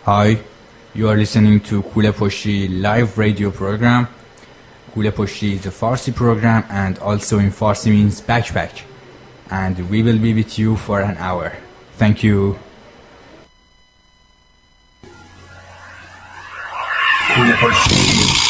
Hi, you are listening to Kule Poshti live radio program. Kule Poshti is a Farsi program and also in Farsi means backpack. And we will be with you for an hour. Thank you. Kule Poshti.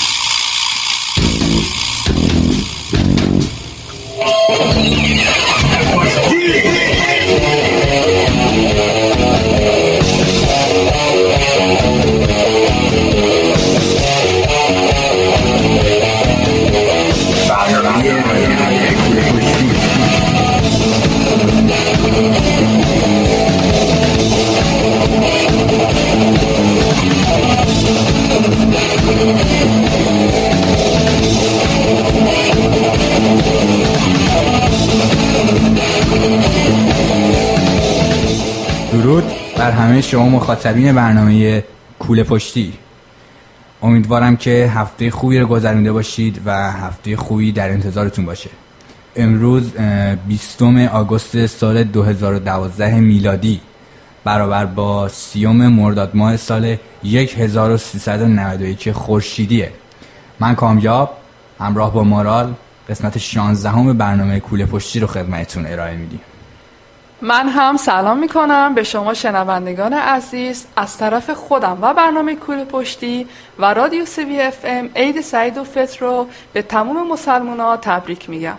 درود بر همه شما مخاطبین برنامه کوله پشتی. امیدوارم که هفته خوبی رو گذرونده باشید و هفته خوبی در انتظارتون باشه. امروز 20 آگوست سال 2012 میلادی برابر با 30 مرداد ماه سال 1391 خورشیدیه. من کامیاب همراه با مارال قسمت 16 برنامه کوله پشتی رو خدمتتون ارائه میدیم. من هم سلام میکنم به شما شنوندگان عزیز از طرف خودم و برنامه کوله پشتی و رادیو سوی اف ام. عید سعید و فطر رو به تمام مسلمونا تبریک میگم.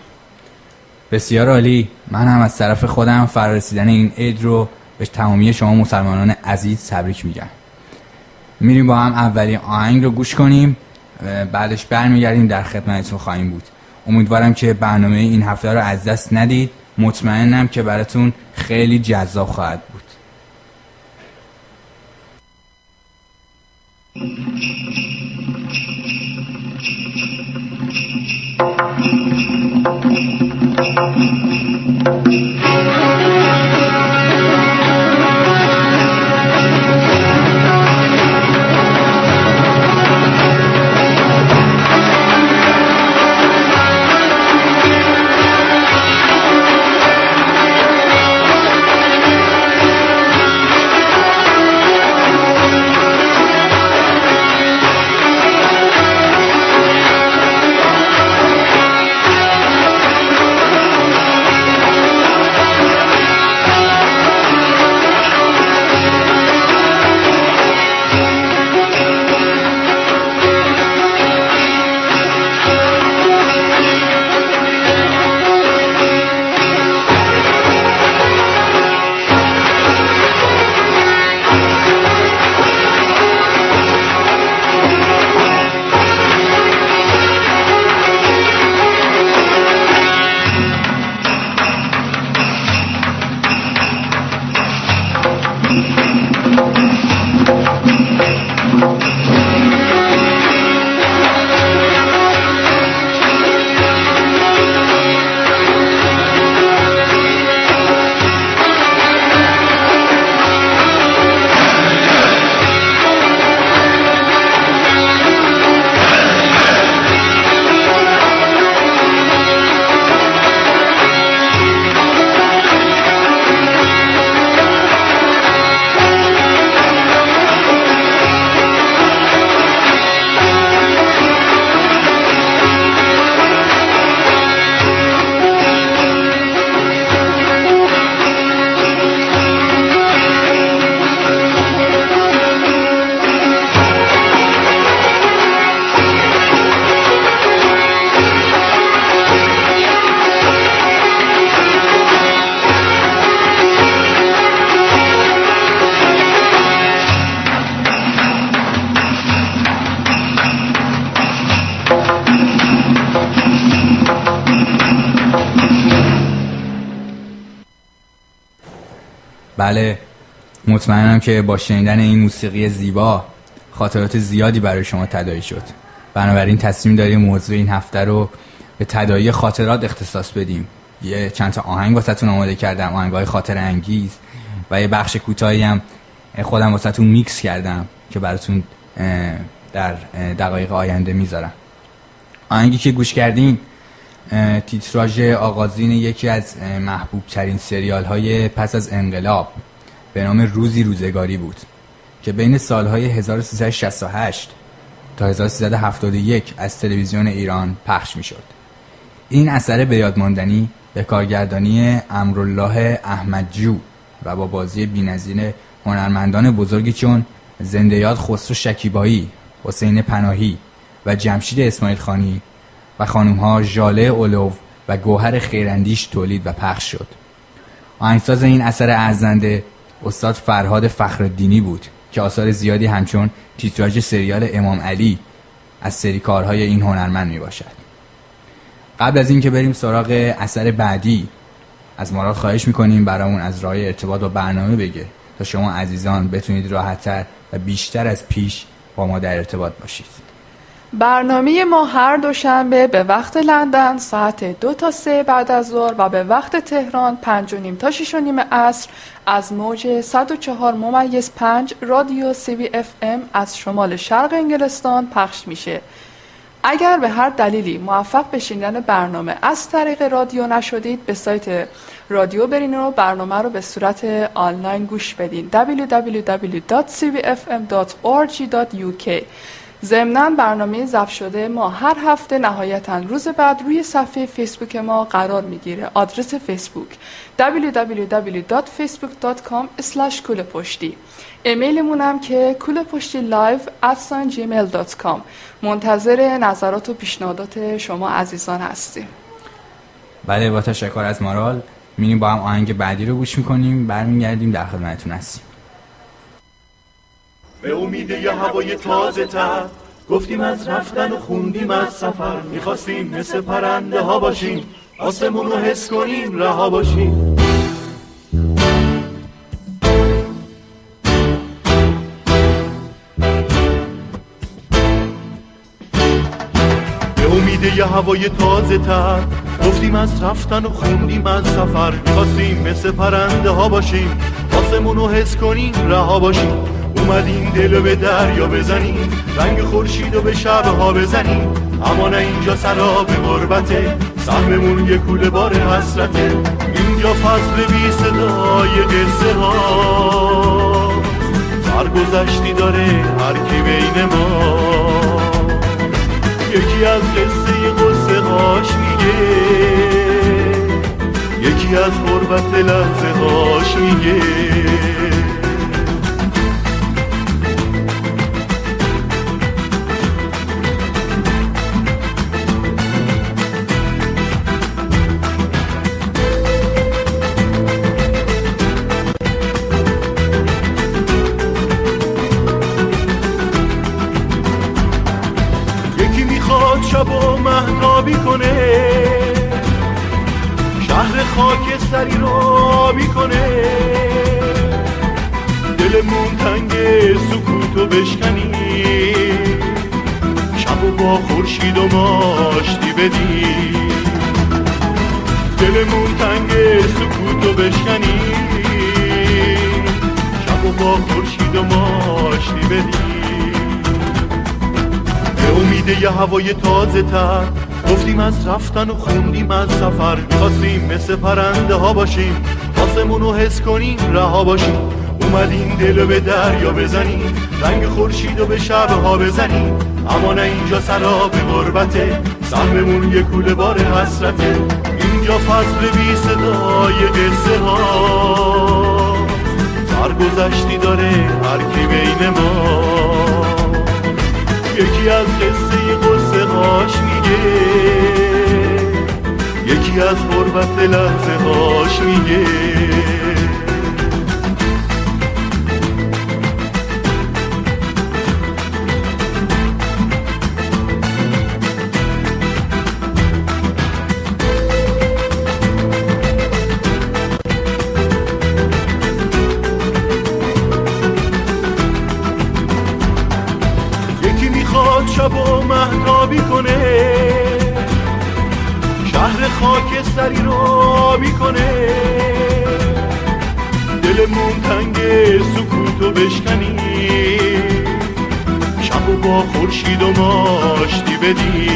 بسیار عالی. من هم از طرف خودم فرارسیدن این عید رو به تمامی شما مسلمانان عزیز تبریک میگم. میریم با هم اولین آهنگ رو گوش کنیم، بعدش برمیگردیم در خدمتتون خواهیم بود. امیدوارم که برنامه این هفته رو از دست ندید. مطمئنم که براتون خیلی جذاب خواهد بود. بله، مطمئنم که با شنیدن این موسیقی زیبا خاطرات زیادی برای شما تداعی شد. بنابراین تصمیم داریم موضوع این هفته رو به تداعی خاطرات اختصاص بدیم. یه چند تا آهنگ واسهتون آماده کردم، آهنگ‌های خاطره انگیز، و یه بخش کوتاهی هم خودم واسهتون میکس کردم که براتون در دقایق آینده میذارم. آهنگی که گوش کردین تیتراژ آغازین یکی از محبوب ترین سریال های پس از انقلاب به نام روزی روزگاری بود که بین سالهای 1368 تا 1371 از تلویزیون ایران پخش میشد. این اثر به یاد ماندنی به کارگردانی امرالله احمدجو و با بازی بی‌نظیر هنرمندان بزرگی چون زنده یاد خسرو شکیبایی، حسین پناهی و جمشید اسماعیل خانی و خانم‌ها ژاله اولو و گوهر خیراندیش تولید و پخش شد. آهنگساز این اثر ارزنده استاد فرهاد فخرالدینی بود که آثار زیادی همچون تیتراژ سریال امام علی از سری کارهای این هنرمند می باشد. قبل از این که بریم سراغ اثر بعدی، از مراد خواهش میکنیم برامون از راه ارتباط با برنامه بگه تا شما عزیزان بتونید راحت‌تر و بیشتر از پیش با ما در ارتباط باشید. برنامه ما هر دوشنبه به وقت لندن ساعت 2 تا 3 بعد از ظهر و به وقت تهران 5:30 تا 6:30 عصر از موج 104.5 رادیو CBFM از شمال شرق انگلستان پخش میشه. اگر به هر دلیلی موفق به شنیدن برنامه از طریق رادیو نشدید، به سایت رادیو برین و برنامه رو به صورت آنلاین گوش بدین www.cbfm.org.uk. ضمناً برنامه ضبط شده ما هر هفته نهایتاً روز بعد روی صفحه فیسبوک ما قرار میگیره. آدرس فیسبوک www.facebook.com/کوله-پشتی. ایمیلمون هم که kulepashti@gmail.com. منتظر نظرات و پیشنهادات شما عزیزان هستیم. بله، با تشکر از مارال میریم با هم آهنگ بعدی رو گوش میکنیم، برمیگردیم در خدمتتون هستیم. به امید یه هوای تازه تر گفتیم از رفتن و خوندیم از سفر، میخواستیم مثل پرنده ها باشیم، آسمون رو حس کنیم، رها باشیم. به امید یه هوای تازه تر گفتیم از رفتن و خوندیم از سفر، میخواستیم مثل پرنده ها باشیم، آسمون رو حس کنیم، رها باشیم. اومدیم دلو به دریا بزنیم، رنگ خورشید رو به شبها بزنیم، اما نه اینجا سراب غربته، سهممون یه کوله بار حسرته. اینجا فصل بی صدای قصه ها، سرگذشتی داره هر کی بین ما، یکی از قصه قصه هاش میگه، یکی از غربت لحظه هاش میگه. شبو مهتابی کنه، شهر خاکستری رو آبی کنه، دلمون تنگ سکوتو بشکنی، شبو با خورشید و ماشتی بدی، دلمون تنگ سکوتو بشکنی، شبو با خورشید و ماشتی بدی. به امید یه هوای تازه تر گفتیم از رفتن و خوندیم از سفر، میخواستیم مثل پرنده ها باشیم، آسمون رو حس کنیم، رها باشیم. اومدیم دلو به دریا بزنیم، رنگ خورشید رو به شبها بزنیم، اما نه اینجا سراب غربته، سهممون یه کوله بار حسرته. اینجا فصل بی صدای قصه ها، سرگذشتی داره هر کی بین ما، یکی از قصه قصه هاش میگه، یکی از غربت لحظه هاش میگه. شبو مهتابی کنه، شهر خاکستری رو آبی کنه، دلمون تنگ سکوتو بشکنی، شبو با خورشید و ماشتی بدی،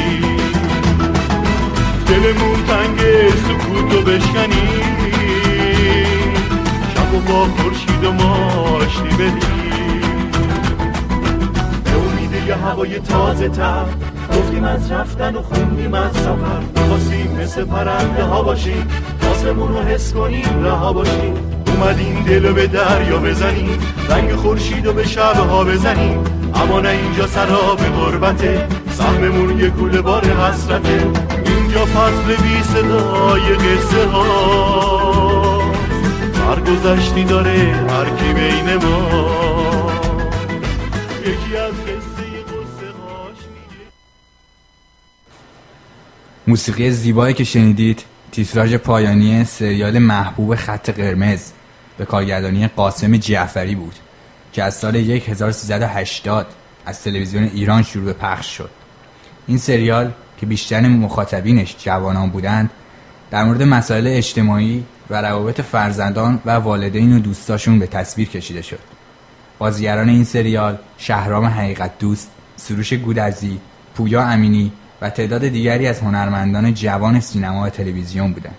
دلمون تنگ سکوتو بشکنی، شبو با خورشید و ماشتی بدی. هوای تازه تر، گفتیم از رفتن و خوندیم از سفر، خواستیم مثل پرنده ها باشیم، آسمون رو حس کنیم رها باشیم، اومدیم دلو به دریا بزنیم، رنگ خورشید رو به شبها بزنیم، اما نه اینجا سراب غربته، سهممون یه کوله بار حسرته، اینجا فصل بی صدای قصه ها، سرگذشتی داره هر کی بین ما، یکی از قصه هاش میگه. موسیقی زیبایی که شنیدید تیتراژ پایانی سریال محبوب خط قرمز به کارگردانی قاسم جعفری بود که از سال 1380 از تلویزیون ایران شروع به پخش شد. این سریال که بیشتر مخاطبینش جوانان بودند در مورد مسائل اجتماعی و روابط فرزندان و والدین و دوستاشون به تصویر کشیده شد. بازیگران این سریال شهرام حقیقت دوست، سروش گودرزی، پویا امینی و تعداد دیگری از هنرمندان جوان سینما و تلویزیون بودند.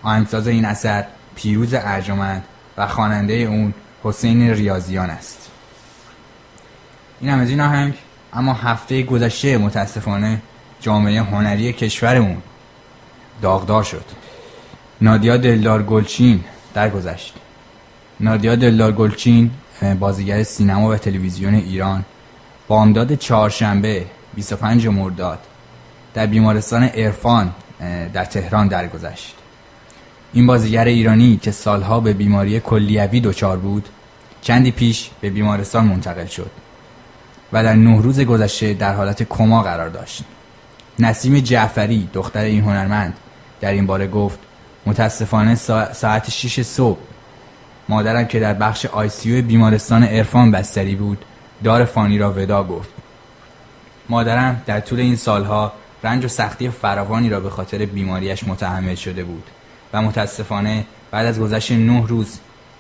آهنگساز این اثر پیروز ارجمند و خواننده اون حسین ریاضیان است. این هم از این آهنگ. اما هفته گذشته متاسفانه جامعه هنری کشورمون داغدار شد. نادیا دلدار گلچین درگذشت. نادیا دلدار گلچین بازیگر سینما و تلویزیون ایران بامداد چهارشنبه 25 مرداد در بیمارستان عرفان در تهران درگذشت. این بازیگر ایرانی که سالها به بیماری کلیوی دچار بود چندی پیش به بیمارستان منتقل شد و در 9 روز گذشته در حالت کما قرار داشت. نسیم جعفری دختر این هنرمند در این باره گفت متاسفانه ساعت 6 صبح مادرم که در بخش ICU بیمارستان عرفان بستری بود دار فانی را ودا گفت. مادرم در طول این سالها رنج و سختی فراوانی را به خاطر بیماریش متحمل شده بود و متاسفانه بعد از گذشت 9 روز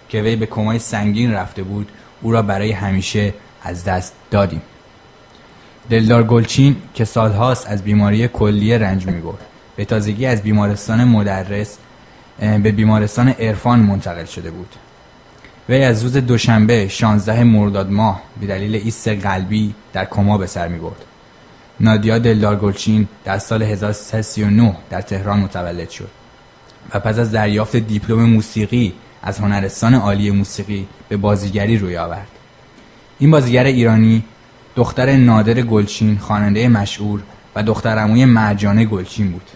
که وی به کمای سنگین رفته بود او را برای همیشه از دست دادیم. دلدار گلچین که سالهاست از بیماری کلیه رنج می‌برد به تازگی از بیمارستان مدرس به بیمارستان عرفان منتقل شده بود. وی از روز دوشنبه 16 مرداد ماه به دلیل ایست قلبی در کما به سر می‌برد. نادیا دلدار گلچین در سال 1339 در تهران متولد شد و پس از دریافت دیپلم موسیقی از هنرستان عالی موسیقی به بازیگری روی آورد. این بازیگر ایرانی دختر نادر گلچین، خواننده مشهور و دخترعموی مرجانه گلچین بود.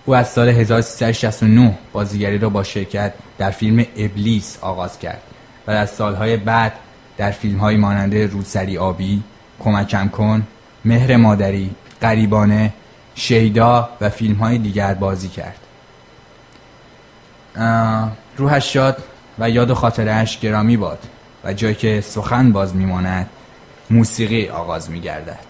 او از سال 1369 بازیگری را با شرکت در فیلم ابلیس آغاز کرد و در سالهای بعد در فیلم‌های مانند روسری آبی، کمکم کن، مهر مادری، غریبانه، شیدا و فیلم‌های دیگر بازی کرد. روحش شاد و یاد و خاطره‌اش گرامی باد و جایی که سخن باز می‌ماند موسیقی آغاز می‌گردد.